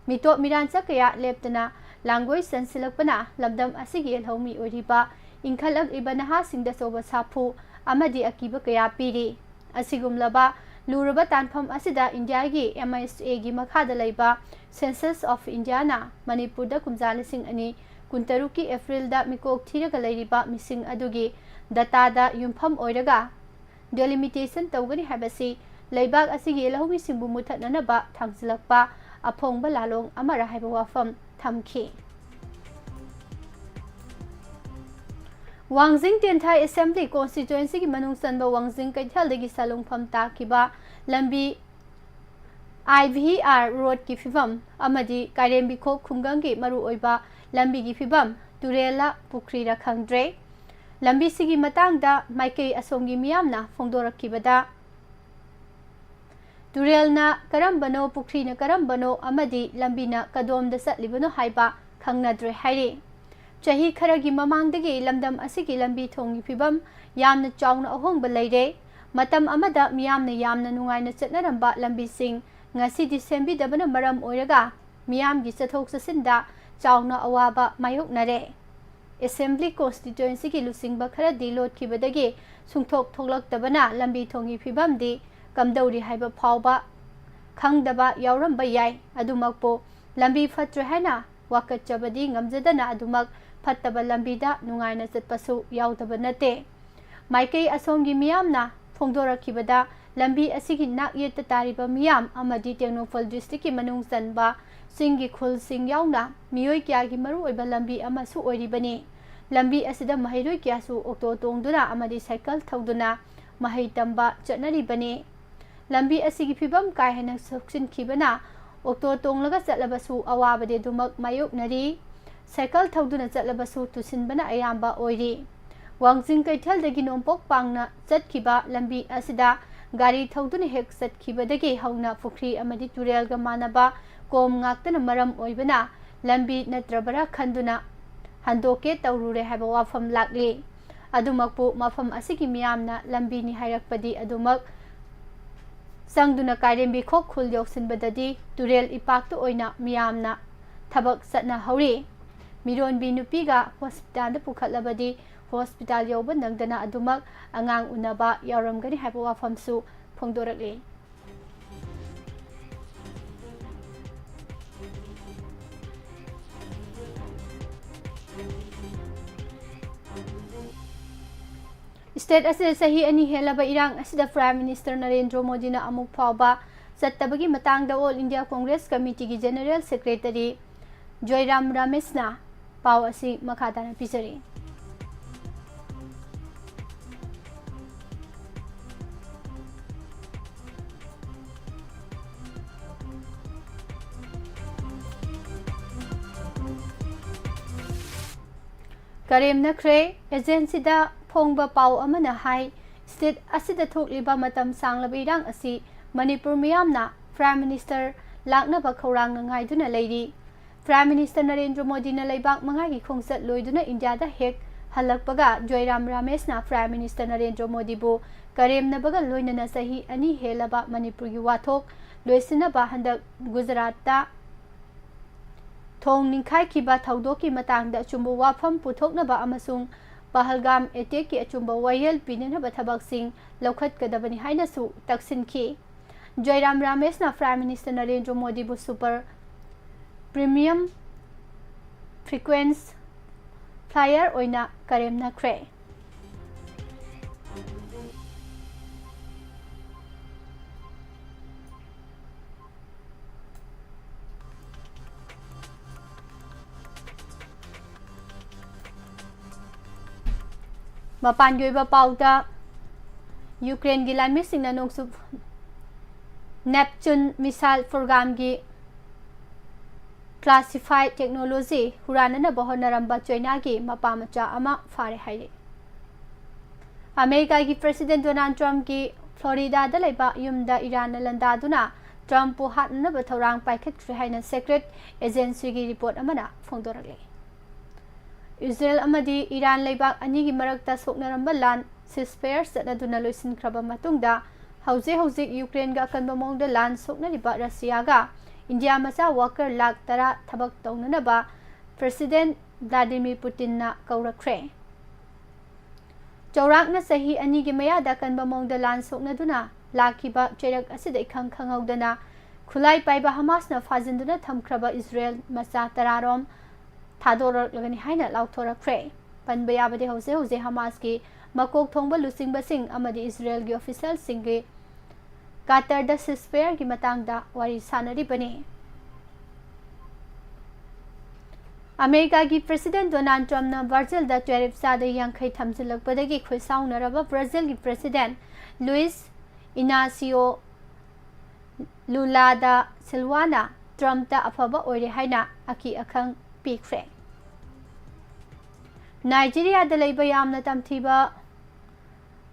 मितो मिरांचा कया लेपतना लांगोय संसिलकपना लमदम असिगी लहौमी ओरिबा इंखलक इबा नहा सिंगदा सोबा साफु अमदी अकीबा कया पीरी असिगुमलबा लुरबा तानफम असिदा इंडिया की MISA की मखादा लैबा सेंसस ऑफ इंडिया ना मणिपुरदा कुमजालिसिंग अनि कुंतरु की एप्रिल दा मिकोक थीरगा लैरिबा मिसिंग अदुगी डाटादा युमफम ओइरगा डेलिमिटेशन तौगनी हाबसी लैबाग असिगी लहौमी सिंबु मुथननबा थांगसिलकपा अफोंबा लालोंग अमरा हाइबा वाफम थमखे वांगजिंग टेंथा असेंबली कॉन्स्टिट्यूएंसी की मनुंग सनबा वांगजिंग कैथलदगी सलुंगफम ताकिबा लंबी IVR रोड की फिबम अमदी कारेंबिखो खुंगंग की मरु ओइबा लंबी की फिबम तुरेला पुखरीरा खंगद्रे लंबी सिगी मतंगदा माइकई असोंगी मियामना फोंदोरखिबदा तुरेलना करंबनो पुखरीना करंबनो अमदी लंबीना कदोमदा सटलिबनो हाइबा खंगनद्रे हाइरे चाही खरगी ममांगदगी लमदम असिगी लंबी थोंगी फिबम यामना चाउना अहोंगबा लैरे मतम अमदा मियामना यामना नुंगाइना चटनरंबा लंबी सिंग ngasi December dabana maram oiraga miyam gi chathok sasinda chauna awaba mayoknare assembly constituency ki lusingba khara dilot khibadagi sungthok thoklak tabana lambi thongi phibam di kamdauri haiba phawba khangdaba yauram ba yai adumakpo lambi phatre hana wakat chabadi ngamjadana adumak ꯐꯠꯇꯕ ꯂꯝꯕꯤꯗ ꯅꯨꯡꯉꯥꯏꯅ ꯆꯠꯄꯁꯨ ꯌꯥꯎꯗꯕ ꯅꯠꯇꯦ ꯃꯥꯏꯀꯩ ꯑꯁꯣꯝꯒꯤ ꯃꯤꯌꯥꯝꯅ ꯐꯣꯡꯗꯣꯔꯛꯈꯤꯕꯗ ꯂꯝꯕꯤ ꯑꯁꯤꯒꯤ ꯅꯥꯛ ꯌꯦꯠꯇ ꯇꯥꯔꯤꯕ ꯃꯤꯌꯥꯝ ꯑꯃꯗꯤ ꯇꯦꯡꯅꯧꯄꯜ ꯗꯤꯁꯇ꯭ꯔꯤꯛꯀꯤ ꯃꯅꯨꯡ ꯆꯟꯕ ꯆꯤꯡꯒꯤ ꯈꯨꯜꯁꯤꯡ ꯌꯥꯎꯅ ꯃꯤꯑꯣꯏ ꯀꯌꯥꯒꯤ ꯃꯔꯨꯑꯣꯏꯕ ꯂꯝꯕꯤ ꯑꯃꯁꯨ ꯑꯣꯏꯔꯤꯕꯅꯤ ꯂꯝꯕꯤ ꯑꯁꯤꯗ ꯃꯍꯩꯔꯣꯏ ꯀꯌꯥꯁꯨ ꯑꯣꯛꯇꯣ ꯇꯣꯡꯗꯨꯅ ꯑꯃꯗꯤ ꯁꯥꯏꯀꯜ ꯊꯧꯗꯨꯅ ꯃꯍꯩ ꯇꯝꯕ ꯆꯠꯅꯔꯤꯕꯅꯤ ꯂꯝꯕꯤ ꯑꯁꯤꯒꯤ ꯐꯤꯕꯝ ꯀꯥ ꯍꯦꯟꯅ ꯁꯣꯛꯆꯤꯟꯈꯤꯕꯅ ꯑꯣꯛꯇꯣ ꯇꯣꯡꯂꯒ ꯆꯠꯂꯕꯁꯨ ꯑꯋꯥꯕꯗꯤ ꯑꯗꯨꯃꯛ ꯃꯥꯌꯣꯛꯅꯔꯤ ꯁꯥꯏꯀꯜ ꯊꯧꯗꯨꯅ ꯆꯠꯂꯕꯁꯨ ꯇꯨꯁꯤꯟꯕꯅ ꯑꯌꯥꯝꯕ ꯑꯣꯏꯔꯤ ꯋꯥꯡꯖꯤꯡ ꯀꯩꯊꯦꯜꯗꯒꯤ ꯅꯣꯡꯄꯣꯛ ꯄꯥꯡꯅ ꯆꯠꯈꯤꯕ ꯂꯝꯕꯤ ꯑꯁꯤꯗ ꯒꯥꯔꯤ ꯊꯧꯗꯨꯅ ꯍꯦꯛ ꯆꯠꯈꯤꯕꯗꯒꯤ ꯍꯧꯅ ꯄꯨꯈ꯭ꯔꯤ ꯑꯃꯗꯤ ꯇꯨꯔꯦꯜꯒ ꯃꯥꯟꯅꯕ ꯀꯣꯝ ꯉꯥꯛꯇꯅ ꯃꯔꯝ ꯑꯣꯏꯕꯅ ꯂꯝꯕꯤ ꯅꯠꯇ꯭ꯔꯕꯔꯥ ꯈꯟꯗꯨꯅ ꯍꯟꯗꯣꯛꯀꯦ ꯇꯧꯔꯨꯔꯦ ꯍꯥꯏꯕ ꯋꯥꯐꯝ ꯂꯥꯛꯂꯤ ꯑꯗꯨꯃꯛꯄꯨ ꯃꯐꯝ ꯑꯁꯤꯒꯤ ꯃꯤꯌꯥꯝꯅ ꯂꯝꯕꯤꯅꯤ ꯍꯥꯏꯔꯛꯄꯗꯤ ꯑꯗꯨꯃꯛ ꯆꯪꯗꯨꯅ ꯀꯥꯏꯔꯦꯝꯕꯤꯈꯣꯛ ꯈꯨꯜ ꯌꯧꯁꯤꯟꯕꯗꯗꯤ ꯇꯨꯔꯦꯜ ꯏꯄꯥꯛꯇ ꯑꯣꯏꯅ ꯃꯤꯌꯥꯝꯅ ꯊꯕꯛ ꯆꯠꯅꯍꯧꯔꯤ ꯃꯤꯔꯣꯟꯕꯤ ꯅꯨꯄꯤꯒ ꯍꯣꯁꯄꯤꯇꯥꯜꯗ ꯄꯨꯈꯠꯂꯕꯗꯤ ꯍꯣꯁꯄꯤꯇꯥꯜ ꯌꯧꯕ ꯅꯪꯗꯅ ꯑꯗꯨꯃꯛ ꯑꯉꯥꯡ ꯎꯅꯕ ꯌꯥꯎꯔꯝꯒꯅꯤ ꯍꯥꯏꯕ ꯋꯥꯐꯝꯁꯨ ꯐꯣꯡꯗꯣꯔꯛꯂꯤ स्टेट असिदा चही अनि हेलबा इरांग असिदा प्राइम मिनिस्टर नरेंद्र मोदी ना अमुक फावबा चत्तबगी मतांगदा ऑल इंडिया कांग्रेस कमिटी की जनरल सेक्रेटरी जयराम रमेशना पाव असि मखादाना पिजरी करेम नखरे एजेंसी दा फोंगबा पाव अमना हाई स्टेट असिदा थोकलिबा मतम सांगलबा इरांग असि मणिपुर मियामना प्राइम मिनिस्टर लाकनबा खौरांग नंगाइदुना लेरी प्राइम मिनिस्टर नरेंद्र मोदी ना लेबाक मंगागी खोंगचत लोइदुना इंडिया दा हेक हलकपगा जयराम रमेशना प्राइम मिनिस्टर नरेंद्र मोदी बु करेमनबगा लोइनना सही अनि हेलबा मणिपुर की वाथोक लोइसिनबा हंदक गुजरात दा थोंग निखाई किबा थौदो की मतांगदा अचुंबा वाफम पुथोकनबा अमसुंग पहलगाम एटेक की अचुंबा वायल पिननबा थबकसिंग लौखतकदबनी हाइनसु तक्सिनखी जयराम रमेशना प्राइम मिनिस्टर नरेंद्र मोदी बु सुपर प्रीमियम फ्रीक्वेंस फ्लायर ओइना करेम नखरे मपान की पाउदा यूक्रेन की लाइमिसिंग नोंसु नेपच्यून मिसाइल प्रोग्राम की क्लासिफाइड टेक्नोलॉजी हुरानना बहनरंबा चाइना की मपा मचा अमा फारे हाइरे अमेरिका की प्रेसिडेंट डोनाल्ड ट्रम्प की फ्लोरिडा दा लेबा युमदा ईरान लंदादुना ट्रम्प पु हातनबा थौरांग पाइखत्ख्रे हाइना सेक्रेट एजेंसी की रिपोर्ट अमना फोंदोरले इजराइल अमदी ईरान लेबाक अनी की मरकता सोकनरंबा लान सिस्पेयर चतनदुना लोइसिनख्रबा मतुंगदा हौजे यूक्रेन का अकनबा मौंगदा लान सोकनरिबा रशियागा इंडिया मचा वर्कर लाख 10 थबक तौननबा प्रेसिडेंट व्लादिमीर पुतिन कौरख्रे चौराकना सही अनी की मयादा कनबा मौंगदा लान सोकनदुना लाखिबा चेरक असिदा इखंग खंगौदना खुलाई पाइबा हमासना फाजिंदुना थमख्रबा इजराइल मचा 10 रोम थादोरगनी हाइना लाउथोरख्रे पनबा याबदे हौजे हमास की मकोक थोंबा लुसिंगबसिंग अमदी इजराइल की ऑफिशियल सिंगे कातर द सिस्पेयर की मतांगदा वारी सानरिबने अमेरिका की प्रेसिडेंट डोनाल्ड ट्रम्प ना ब्राजील दा टैरिफ सादे यांखै थमजिलकपदगी खुसाउनरबा ब्राजील की प्रेसिडेंट लुइस इनासियो लुला दा सिल्वाना ट्रम्प दा अफबा ओइरे हाइना अकी अखंग पीख्रे नाइजीरिया दा लेबा यामना तमथिबा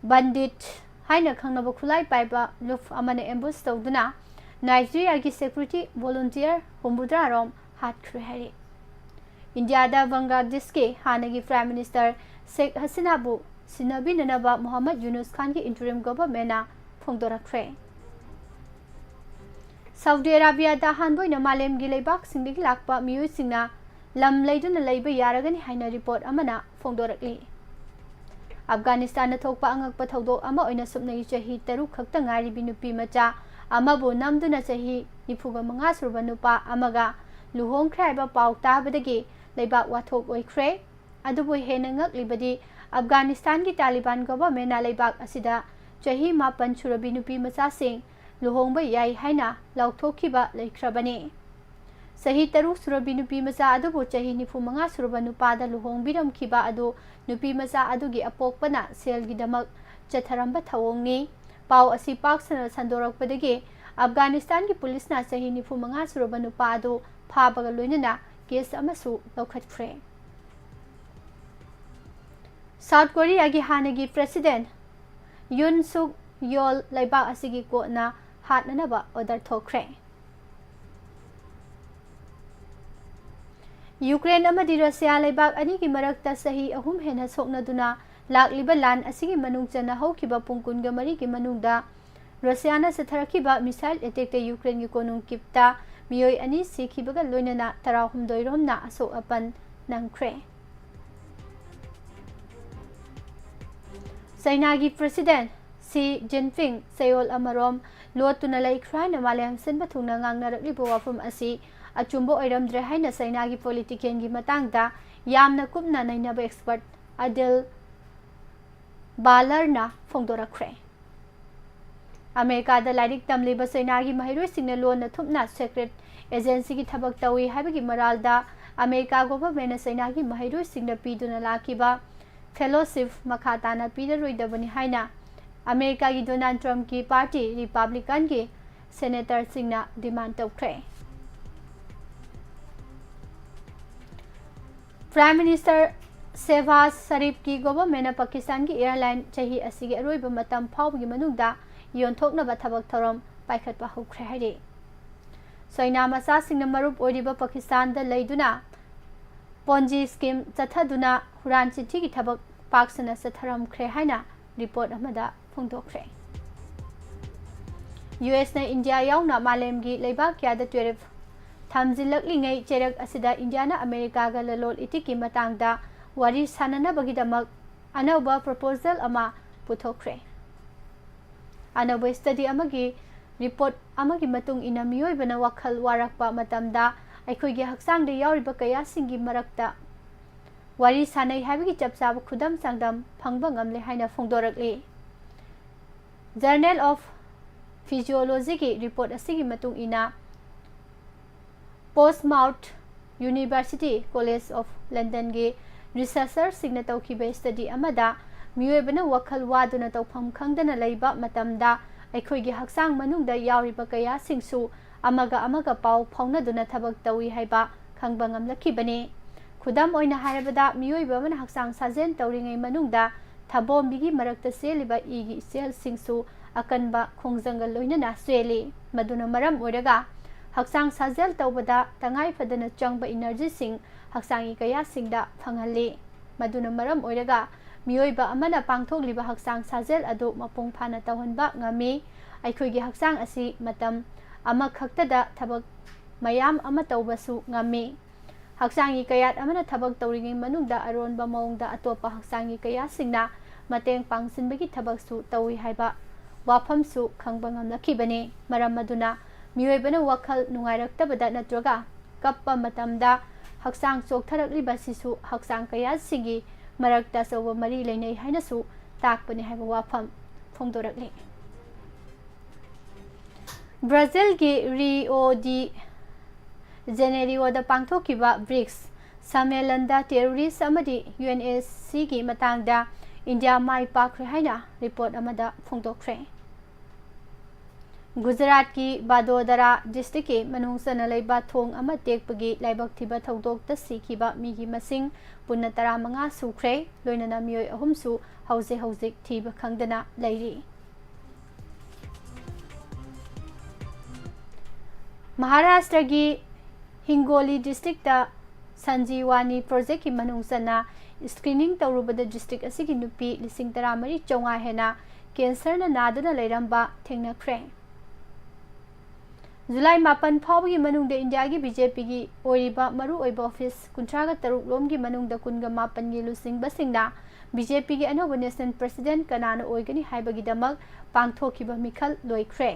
बंदित हाइना खंगनबा खुलाई पाइबा लुफ अमने एम्बुस तौदुना नाइजीरिया की सिक्योरिटी वॉलंटियर हुम्बुद्रा रोम हातख्रे हाइरे इंडिया दा बांग्लादेश के हानगी प्राइम मिनिस्टर शेख हसीना बु सिनबिननबा मोहम्मद यूनुस खान की इंटरिम गवर्नमेंट फोंदोरख्रे सऊदी अरेबिया दा हानबोइना मालेम की लेबाक सिंगदगी लाकपा मियुसिंगना लम लेदुना लेबा यारगनी हाइना रिपोर्ट अमना फोंदोरकली अफगानिस्तान थोकपा अंगकपा थौदोक अमा ओइना सुपनगी चही 3 खक्ता ngairibi nupi macha amabu namduna चही 25 सुरबा नुपा अमगा लुहोंख्रे हाइबा पाउ ताबदगी लेबाक वाथोक ओइख्रे अदुबु हेना ngaklibadi Afghanistan ki Taliban government na leibak asida chahi 9 surabi nupi macha sing luhongba yai haina lauthokhiba leikrabani Sahi 3 surabi nupi macha adubu chahi 95 suraba nupada luhongbiram khiba adu nupi macha adugi apokpana selgi damak chatharamba thawongni pau asi paksana sandorakpadagi Afghanistan ki police na chahi 95 suraba nupa adu phabaga loinana case amasu lokhatkre South Korea ki hanagi president Yoon Suk Yeol laibak asigi ko na hatnanaba order thokre Ukraine amadi Russia laibak ani ki marakta sahi ahum hena soknaduna lakliba lan asigi manungchana haukiba pungkunga mari ki manungda Russia na satharakiba missile attack te Ukraine ki konung kipta miyoi ani sikhibaga loinana tarahumdoi romna aso apan nangkre Sainagi President Xi Jinping Seoul Amarom Lotuna Laikrai na Malayam Sin Bathuna ngang naraklibo wafum asi achumbo oiramdre haina Sainagi politician gi matangda yamna kupna nainaba expert Adil Balarna phongdorakre America da lairik tamliba Sainagi mahiroi singna lona thupna secret agency ki thabak tawi habagi maralda America government na Sainagi mahiroi singna piduna lakiba fellowship makhatana pidaroidabani haina America ki Donald Trump ki party Republican ki senator singna demand tawkre Prime Minister Shehbaz Sharif ki government Pakistan ki airline chahi asigi aroiba matam phawgi manungda yonthoknaba thabak thorom paikhatpa hokre haire Soina masa singna marup oiriba Pakistan da leiduna Ponzi scheme chathaduna huran chithi ki thabak paksana satharam khre haina report amada phongdokre US na India yauna malem gi leibak kya da 12 thamjilaklingai cherak asida India na America ga lalol itiki matangda wari sanana bagidamak anauba proposal ama puthokre anauba study amagi report amagi matung ina miyoi bana wakhal warakpa matamda aikhoi gi haksang de yauriba kaya singi marakta wari sanai habigi chapsab khudam sangdam phangba ngamle haina phongdorakli Journal of Physiology ki report asigi matung ina Portsmouth University College of London ge researcher signa tawkhiba study amada miyoibana wakhal waduna tawpham khangdana leiba matamda aikhoi gi haksang manungda yauriba kaya singsu amaga pau phaunaduna thabak tawi haiba khangba ngamlakhibani khudam oina harabada miyoiba man haksang sajen tawringai manungda thabom bigi marakta seliba igi sel singsu akanba khongjanga loinana sweli maduna maram oiraga haksang sajel tawbada tangai phadana changba energy sing haksangi kaya singda phanghalli maduna maram oiraga miyoiba amana pangthokliba haksang sajel adu mapung phana tawhanba ngami aikhoigi haksang asi matam ama khaktada thabak mayam ama tawbasu ngami haksangi kayat amana thabak tawringai manungda aronba maungda atopa haksangi kaya singna mateng pangsinbagi thabak su tawi haiba wafam su khangba ngamlakhibani maram maduna miyoibana wakhal nungairaktabada natroga kappa matamda haksang choktharaklibba sisu haksang kaya singi marakta soba mari leinai haina su takpani haiba wafam phongdorakli Brazil ki Rio de Janeiro da pangthokiba BRICS Sammelanda terrorist amadi UNSC ki matangda India mai pakre haina report amada phongdokre Gujarat ki Badodara district ki manungsana leiba thong ama tekpagi laibak thiba thodok ta sikhiba migi masing punna 15 sukre loinana miyoi ahum su hauzik thiba khangdana leiri Maharashtra ki Hingoli district ta Sanjeevani project ki manungsana screening tawrubada district asigi nupi 13 chonga hena cancer na naduna leiramba thengnakhre July 8 phawgi manungda India gi BJP gi oiriba maru oiba office kuntraga taruk lom gi manungda kunga 8 gi lusing basingna BJP gi anoba national president kanana oigani haibagi damak pangthokiba mikhal loikhre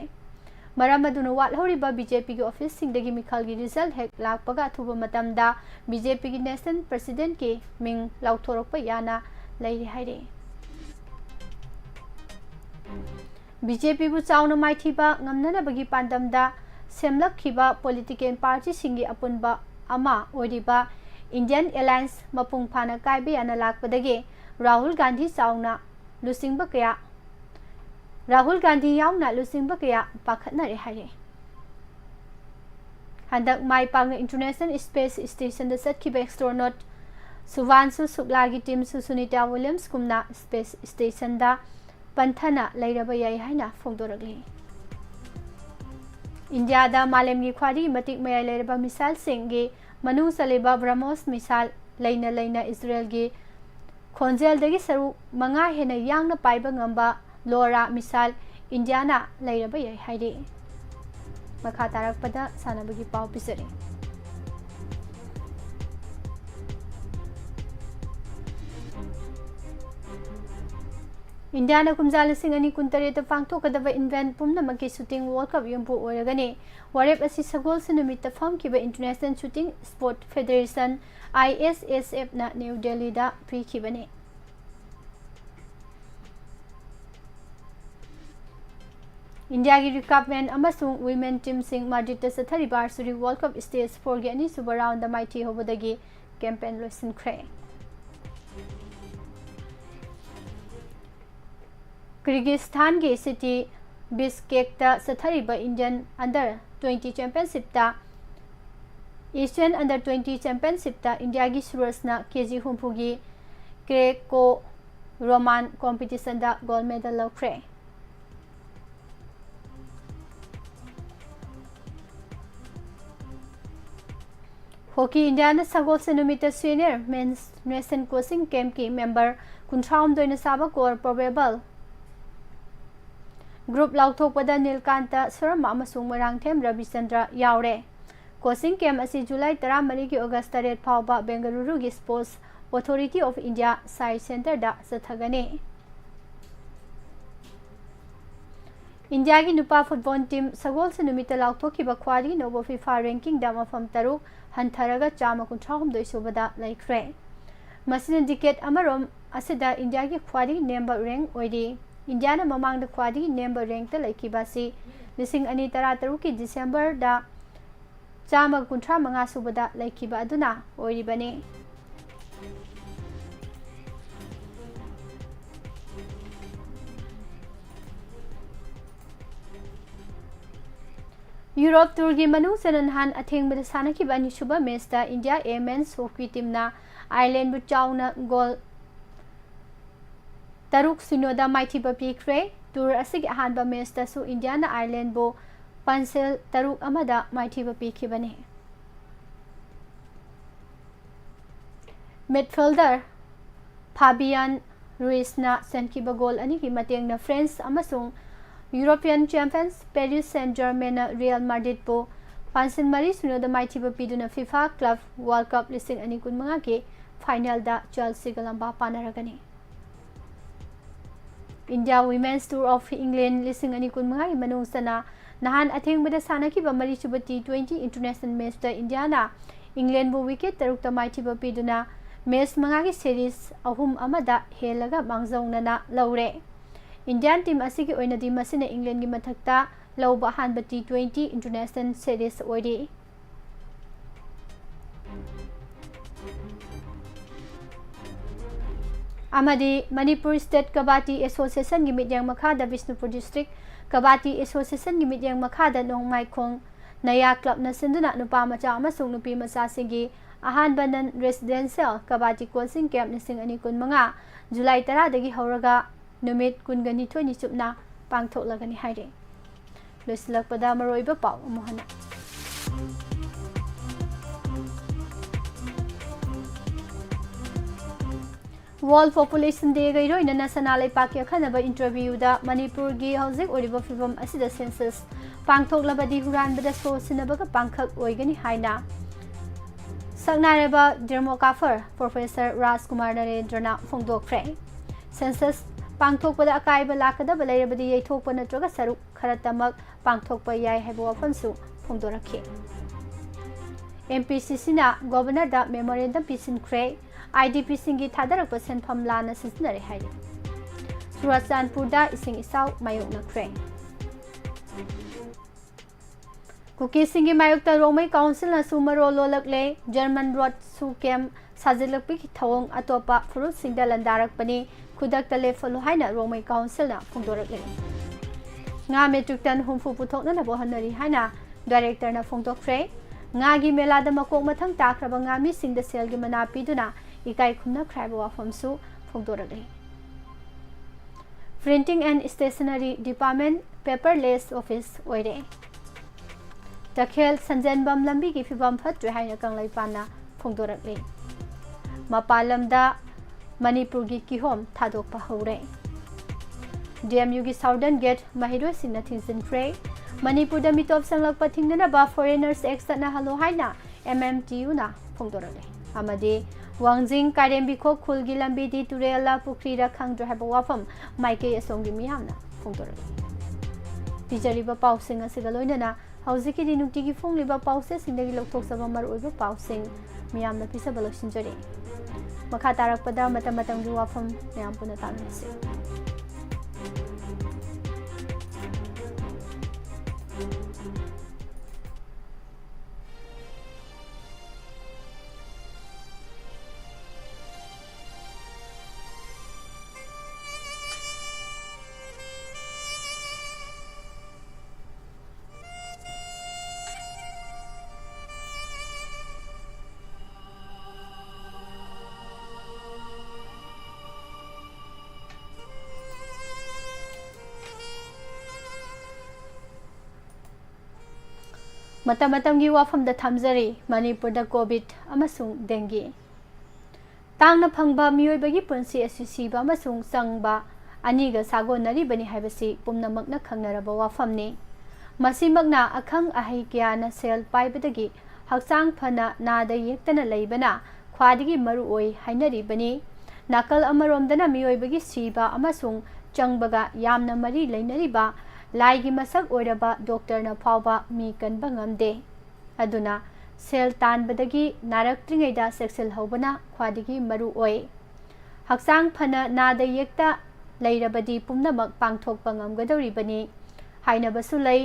मरम अदुना वाटहौरिबा BJP की office सिंगदगी मिखल की result हेक लाकपगा अथुबा मतमदा BJP की national president की Ming लाउथोरकपा याना लैरे हाइरे BJP बु Chowna माइथिबा ngamnanabagi pandamda semlakhiba political party singi apunba ama oiriba Indian Alliance mapung phana kaibe ana lakpadagi Rahul Gandhi chauna lusingba kaya Rahul Gandhi yauna lusingba kaya pakhatnare haire handak mai pang International Space Station da satkiba astronaut Suvansu Shukla gi team su Sunita Williams kumna Space Station da पंथना लेरबा याई हाइना फोंदोरगली India दा मालेम की ख्वारी मतिक मयाई लेरबा missile सिंगे Manu सलेबा BrahMos missile लेना लेना इस्राएल की खोंजेल दगी सरू मंगा हेना यांगना पाइबा ngamba लोरा missile India ना लेरबा याई हाइरे मखा तारकपदा सानबगी पाव पिसरे इंडिया ने कुमजाल सिंह अनि कुंतरे तो पांगथोकदब इवेंट पुमनमकी शूटिंग वर्ल्ड कप यंपु ओरगने वारेप असि सगोल सिनुमित फम किबा international shooting sport federation ISSF ना न्यू दिल्ली दा प्रीखिबने इंडिया की रिकॉर्डमैन अमसुंग वुमेन टीम सिंह माड्रिड सथरी बारसुरी वर्ल्ड कप स्टेज 4 के अनि सुबर राउंड द माइथी होबदगी कैंपेन लोसिनख्रे किर्गिस्तान के सिटी बिस्केक सथरीब Indian under 20 championship Asian under 20 championship India की सूरजना केजी हुंफू की क्रेको रोमान कॉम्पिटिशन गोल्ड मेडल लौख्रे हॉकी इंडिया ने सगोल सेनुमित senior men's nation coaching camp की मेंबर 53 साबा कोर प्रोबेबल ग्रुप लाउथोपदा नीलकांत सुरमा अमसुंग मरांगथेम रविचंद्र यावरे कोचिंग कैंप असि जुलाई 13 की अगस्त 3 फावबा बेंगलुरु की sports authority of India science centre दा सथगने इंडिया की नुपा फुटबॉल टीम सगोल से नुमित लाउथोखिबा ख्वारी नोबो फीफा रैंकिंग दा मफम 3 हंथरगा 153 सुबदा लैख्रे मसिन डिकेट अमरोम असिदा इंडिया की ख्वारी नेम्बर रैंक ओइरी इंडिया ने ममांग ख्वादी नेम्बर रैंक लेकिबासी 2013 की दिसंबर दा 155 सुबदा लेकिबा अदुना ओइरिबने यूरोप टूर की मनु सनहान अथेंगबद सानखिबा निसुबा मैच दा इंडिया ए मेंस हॉकी टीम ना आयरलैंड बु चाउना गोल 3-0 माइथिबा पीख्रे टूर असिग अहानबा मैच तसु इंडिया ना आयरलैंड बो पंसेल 3 माइथिबा पीखिबने मिडफील्डर फाबियन रुइसना सनखिबा गोल अनि की मतेंगना फ्रेंच अमसुंग European champions Paris Saint Germain Real Madrid बो पंसेल 0 माइथिबा पीदुना फीफा क्लब वर्ल्ड कप 2025 के फाइनल दा चेल्सी गलंबा पानरगने India women's tour of England 2025 मनुसना नहान अथेंगबदा सानखिबा मरीसुबा T20 इंटरनेशनल मैच दा इंडिया ना इंग्लैंड बु विकेट 3 माइथिबा पीदुना मैच 5 की सीरीज 3 हेलगा मांगजौनना लौरे इंडियन टीम असि की ओइनदी मसिने इंग्लैंड की मथक्ता लौबा हानबा T20 इंटरनेशनल सीरीज ओइरी मणिपुर स्टेट कबाटी एसोसिएशन की मिटिंग मखादा बिष्णुपुर डिस्ट्रिक्ट कबाटी एसोसिएशन की मिटिंग मखादा नोंगमाइखोंग नया क्लब नसिंदुना नुपा मचा अमसुंग नुपी मचा सिंगी अहानबा नन residential kabaddi coaching camp 2025 July 10 दगी हौरगा नुमित 22 सुपना पांगथोकलगनी हाइरे लोइसलकपदा मरोइबा पाउ मोहना वर्ल्ड पॉपुलेशन डे गई रोइना सना लेपाक अखनब इंटरव्यू दा मणिपुर की हौजिक ओरिबा फिवम असिदा सेंसस पांगथोकलबदी हुरानबदा सो सिनबगा पांखक ओइगनी हाइना सकनारबा डेमोग्राफर प्रोफेसर राजकुमार नरेंद्रना फोंदोखरे सेंसस पांगथोकपदा अकाइबा लाकदब लेरबदी यैथोकप नत्रगा सरुक खरतमक पांगथोकपा याय हाइबा वाफमसु फोंदोरखि MPCC na governor da memorandum pisinkhre IDP singi thadarakpa senpham lana sisinare hairi Churachandpur da ising isau mayoknakre Kuki singi mayokta Romai Council na sumaro lolakle German road su kem sajilakpi ki thawong atopa furut singda landarakpani khudakta lefalo haina Romai Council na phongdorakle nga metric ton humfu puthokna na bohanari haina director na phongdokre ngagi melada makok mathang takraba ngami singda selgi mana piduna ikai khumna khraiba wafamsu phongdorakle Printing and Stationery Department paperless office oire Takhel Sanjanbam lambi ki phibam phatre haina kanglai pana phongdorakle Mapalamda Manipur gi kihom thadokpa hore DMU gi Southern Gate mahiro singna thingsinkhre Manipur da mitop sanglakpa thingnana ba Foreigners Act na halo haina MMTU na phongdorakle amadi Wangjing Karembi ko khulgi lambi di turela pukri ra khangdra haba wafam maike asongi miyamna phongdorakle Pijariba pausing asiga loinana hauziki di nukti gi phongliba pause sindagi lokthok saba mar oiba pausing miyamna pisaba losinjare makha tarakpada matam gi wafam miyam puna taminase Matam gi wafam da thamjari Manipur da COVID amasung dengue Tangna phangba miyoibagi punsi asisiba amasung sangba aniga sagonari bani haibasi pumnamakna khangnaraba wafamni masimakna akhang ahai kyana sel paibadagi haksang phana nada yektana leibana khwadigi maru oi hainari bani nakal amaromdana miyoibagi siba amasung changbaga yamna mari leinariba Laigi masak oiraba doctor na phawba mi kanba ngamde aduna sel tanbadagi naraktringaida sexual hobana khwadigi maru oi haksang phana nada yekta leirabadi pumnamak pangthokpa ngamgadoribani hainabasu lei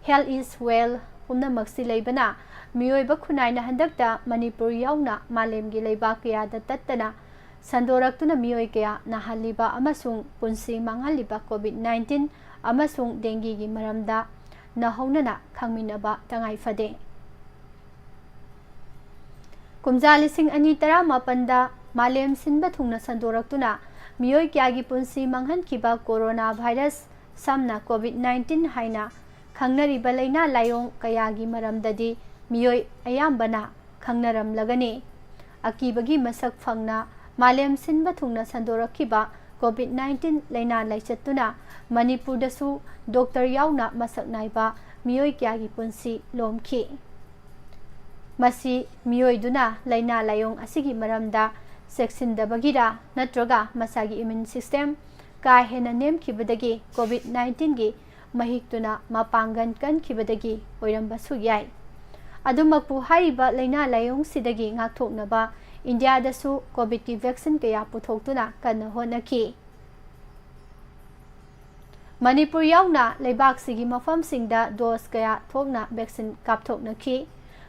health is well pumnamak si leibana miyoiba khunaina handakta Manipur yauna malemgi leiba kya da tattana sandoraktuna miyoi kya nahaliba amasung punsi manghaliba COVID-19 amasung dengue gi maramda nahaunana khangminaba tangai fade kumjalising ani tara mapanda malem sinba thungna sandoraktuna miyoi kya gi punsi manghan kiba corona virus samna COVID-19 haina khangnari balaina layong kaya gi maramdadi miyoi ayambana khangnaram lagani akibagi masak phangna malem sinba thungna sandorakhiba COVID-19 laina laichatuna Manipur dasu doctor yauna masak naiba miyoi kyagi punsi lomki masi miyoi duna laina layong asigi maramda seksin dabagira natroga masagi immune system ka hena nem khibadagi COVID-19 gi mahiktuna mapangan kan khibadagi oiramba su yai adumakpu haiba laina layong sidagi ngakthoknaba India dasu COVID ki vaccine kaya puthoktuna kanna honaki Manipur yauna leibak sigi mafam singda dose kaya thokna vaccine kapthoknaki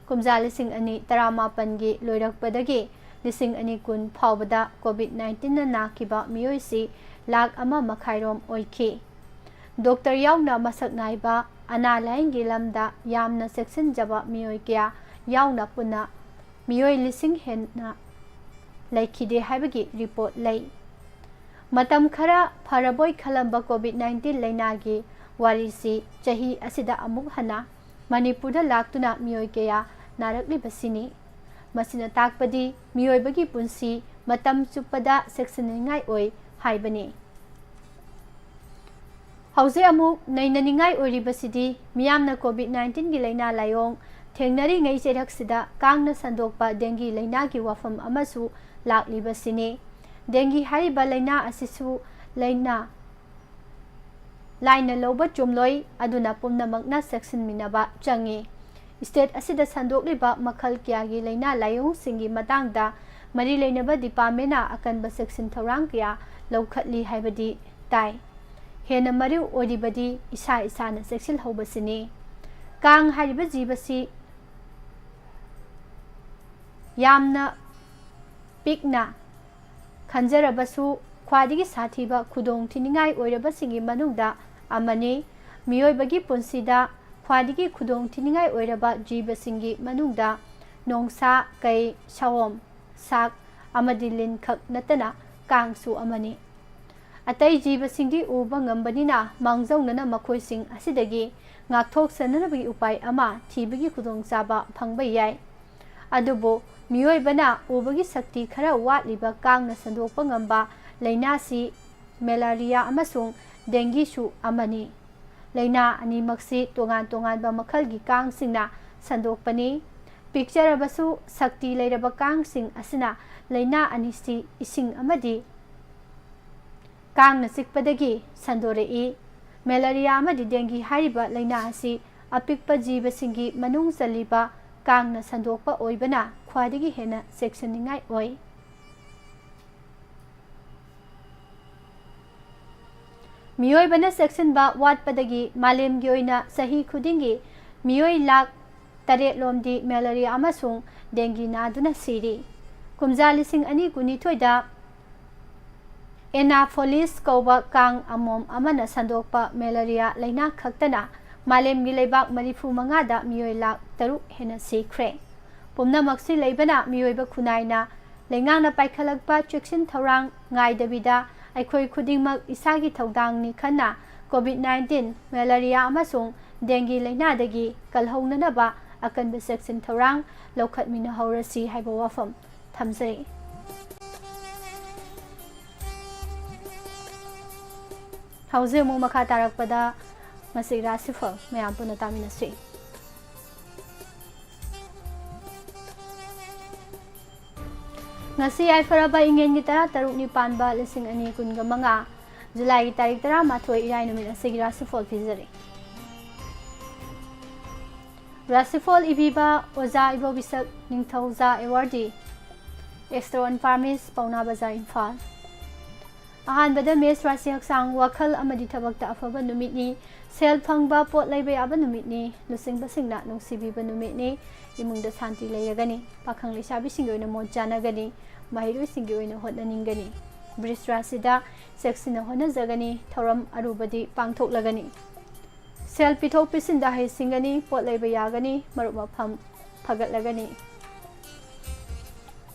kumjalising ani taramapan gi loirakpadagi lising ani kun phawbada COVID-19 na nakiba miyoisi lakh ama makhairom oiki doctor yauna masak naiba ana laingi lamda yamna section jaba miyoi kya yauna puna miyoi lising henna laikhide haibagi report lay matam khara pharaboi khalamba COVID-19 lainagi warisi chahi asida amuk hana Manipur da laktuna miyoi kya narakli basini masina takpadi miyoi bagi punsi matam chupada section ngai oi haibani hauze amuk nainaningai oiribasidi miyamna COVID-19 gi laina layong thengnari ngai cheraksida kangna sandokpa dengue laina gi wafam amasu laklibasini dengue hariba laina asisu laina लाइना लौबा चुमलोई अदुना पुमनमकना सेक्शनमिनबा चंगी state असिदा संदोकलिबा मखल क्यागी लेना लायों सिंगी मतंगदा मरी लेनबा डिपार्टमेंटना अकनबा section थौरांग क्या लौखतली हाइबदी ताई हेन मरु ओरिबदी इसा इसाना section हौबसिनी Kong हाइबा जीबसी यामना पिकना खंजरबसु ख्वादिगी साथीबा खुदोंग थिनिंगाई ओइरबसिंगी मनुंगदा अमनी मियोइबगी पुंसिदा ख्वादिगी खुदोंग थिनिंगाई ओइरबा जीबसिंगी मनुंगदा नोंसा कई सावोम साक अमदी लिन खक नतना कांगसु अमनी अतै जीबसिंगी उबा ngambaniना मांगजौनना मखोइसिंग असिदगी ngakthok sananabagi upai ama thibagi khudong chaba phangba yai adubo miyoibana ubagi sakti khara watliba kangna sandokpa ngamba lainasi malaria amasung dengue su amani laina ani maksi tongan tongan ba makhalgi kang singna sandokpani picture abasu sakti leiraba kang sing asina laina anisi ising amadi kangna sikpadagi sandorei malaria amadi dengue hariba laina asi apikpa jibasingi manung saliba kangna sandokpa oibana khwadigi hena sectioningai oi मियोई बना section बा वाट पदगी मालेम की ओइना सही खुदिंगी मियोई लाख तरे लोमदी malaria अमसुंग dinghy नादुना सीरी कुमजा लिसिंग अनि कुनिथोइदा एनाफोलिस कौबा Kong अमोम अमना संदोकपा malaria लाइना खक्तना मालेम की लेबाक मरिफु मंगादा मियोई लाख तरुक हेना सीख्रे पुमनमक्सी लेबना मियोइबा खुनाइना लेंगांना पाइखलकपा चेक्सिन थौरांग गाइदबिदा अखोई खुदिंगमक इसागी थौदांगनी खन्ना कोविड-19 मलेरिया अमसुंग डेंगी लाइनादगी कलहौननबा अकनबा सेक्शन थौरांग लौखतमिना हौरसी हाइबा वाफम थमजै हौजे मु मखा तारकपदा मसी राशिफल मयाम पुना तामिनसी ngasi ai faraba ingen gi tara taruk ni panba lising ani kun ga manga July gi tarik tara mathoi irai numit asigi rasifol phizari rasifol ibiba oza ibo bisak ningthauza awardee extron farmis pauna bazar imphal ahan bada mes rasi haksang wakhal amadi thabak ta afaba numit ni sel phangba pot laiba aba numit ni lusing basingna nungsibi ba numit ni imungda santi layagani pakhang lisabi singoina monjana gani Mahiru singi oina hotnaningani Brisrasida seksina hona jagani thoram arubadi pangthok lagani sel pithok pisinda hai singani potlai bayagani marup mafam phagat lagani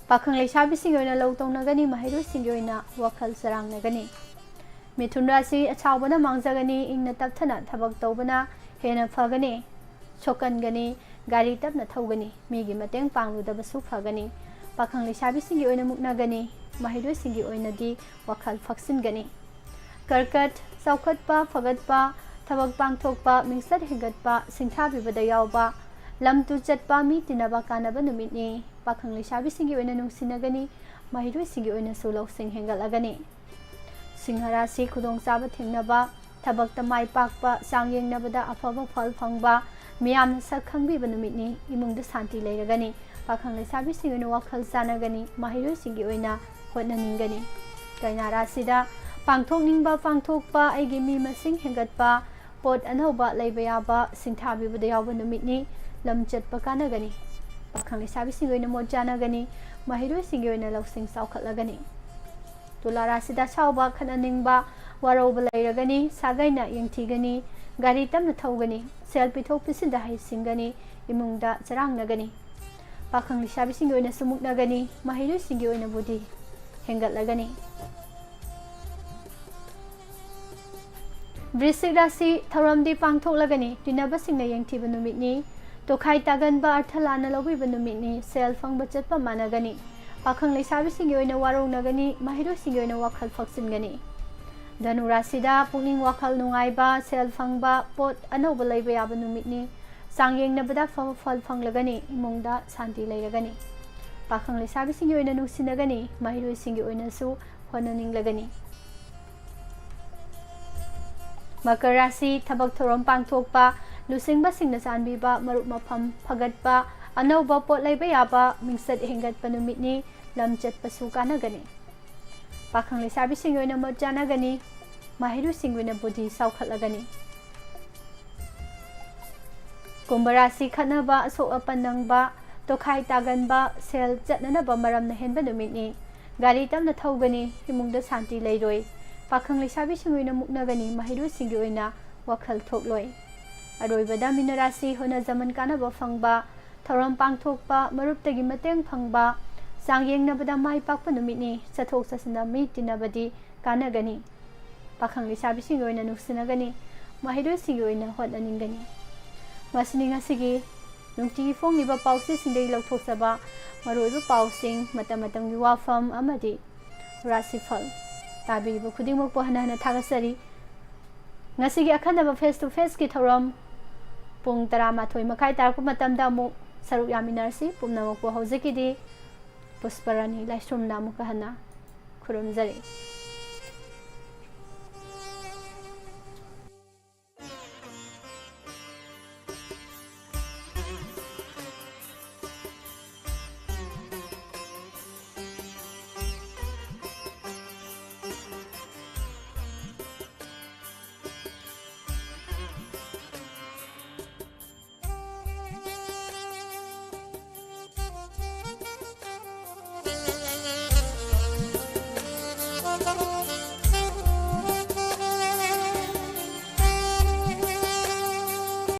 pakhang leisabi singi oina lowtong nagani Mahiru singi oina wakhal sarang nagani Mithun rasi achawbana mangjagani ingna tapthana thabak tawbana hena phagani chokangani gari tapna thawgani migi mateng pangludabasu phagani पाखंग लेसाबी सिंगी ओइना मुकनागनी माहिदोय सिंगी ओइनादी वखल फक्सिनगनी करकट सौखतपा फगतपा थबक पांगथोकपा मिंसत हेगतपा सिंथाबिबदा यावबा लमतु चटपा मी तिनबा कानबा नुमितनी पाखंग लेसाबी सिंगी ओइना नुंसिनगनी माहिदोय सिंगी ओइना सुलौ सिंग हेंगलगनी सिंहराशि खुदोंग चाबा थेंगनबा थबक तमाय पाकपा सांगयेंगनबदा अफबा फल फंगबा मियाम सक खंगबिबा नुमितनी इमुंगदा शांति लेरगनी पाखंग लेसाबी सिंगोना वखल चानगनी माहिरोय सिंगी ओइना होटनानिंगनी कन्या राशिदा पांगथोकनिंगबा पांगथोकपा आइगी मी मसिंग हेंगतपा pot अनौबा लैबा याबा सिंथाबिबदा यावबा नुमितनी लमचतपा कानगनी पाखंग लेसाबी सिंगोना मोट चानगनी माहिरोय सिंगी ओइना लौसिंग सावखतलगनी तुला राशिदा सावबा खनानिंगबा वारौबा लैरगनी सागैना यंगथिगनी गारी तमना थौगनी cell पिथोक पिसिंदा high सिंगनी इमुंगदा चरांगनगनी पाखंग लेसाबी सिंगी ओइना सुमुकनगनी माहिरोय सिंगी ओइना बुद्धि हेंगतलगनी वृश्चिक राशि थौरमदी पांगथोकलगनी तिनबा सिंगना यंगथिबा नुमितनी तोखाई तागनबा अर्थ लाना लौबिबा नुमितनी सेल फंगबा चटपा मानगनी पाखंग लेसाबी सिंगी ओइना वारौनगनी माहिरोय सिंगी ओइना वखल फक्सिनगनी धनु राशिदा पुनिंग वखल नुंगाइबा सेल फंगबा पोट अनौबा लैबा याबा नुमितनी सांगयेंगनबदा फल फंगलगनी इमुंगदा शांति लेरगनी पाखंग लेसाबी सिंगी ओइना नुंसिनगनी माहिरोय सिंगी ओइनासु होननिंगलगनी मकर राशि थबक थौरम पांगथोकपा लुसिंगबा सिंगना चानबीबा मरुप मफम फगतपा अनौबा पोट लैबा याबा मिंसत हेंगतपा नुमितनी लमचतपसु कानगनी पाखंग लेसाबीसिंग ओइना मत जानागनी माहिरुसिंग ओइना बुद्धि साउखतलगनी कुंभ राशि खनबा असोक अपन नंगबा तोखाई तागनबा सेल चतननबा मरमना हेनबा नुमितनी गाड़ी तमना थौगनी इमुंगदा शांति लैरोय पाखंग लेसाबीसिंग ओइना मुक्नगनी माहिरुसिंग ओइना वखल थोकलोय अरोइबदा मीन राशि होना जमन कानबा फंगबा थौरम पांगथोकपा मरुपतगी मतेंग फंगबा सांगयेंगनबदा माई पाकपा नुमितनी चथोक चसना मी तिनबदी कानगनी पाखंग लेसाबीसिंग ओइना नुक्सिनगनी माहिरुसिंग ओइना होटननिंगनी मसनी ngasiगी नुंगटी फोंगिबा पाउसे सिंदई लौथोकसबा मरोइबा पाउसिंग मतमतमगी वाफम अमदी राशिफल ताबीबा खुदिंगमक पहना थागसरी ngasiगी अखनबा फेस टू फेस की थौरम पुंग 13 मखाई तारप मतमदा अमु सरुक यामिनारसी पुमनमक हौजकिदी पुष्परानी लाइस्ट्रोमना अमुक हना खुरुमजरी।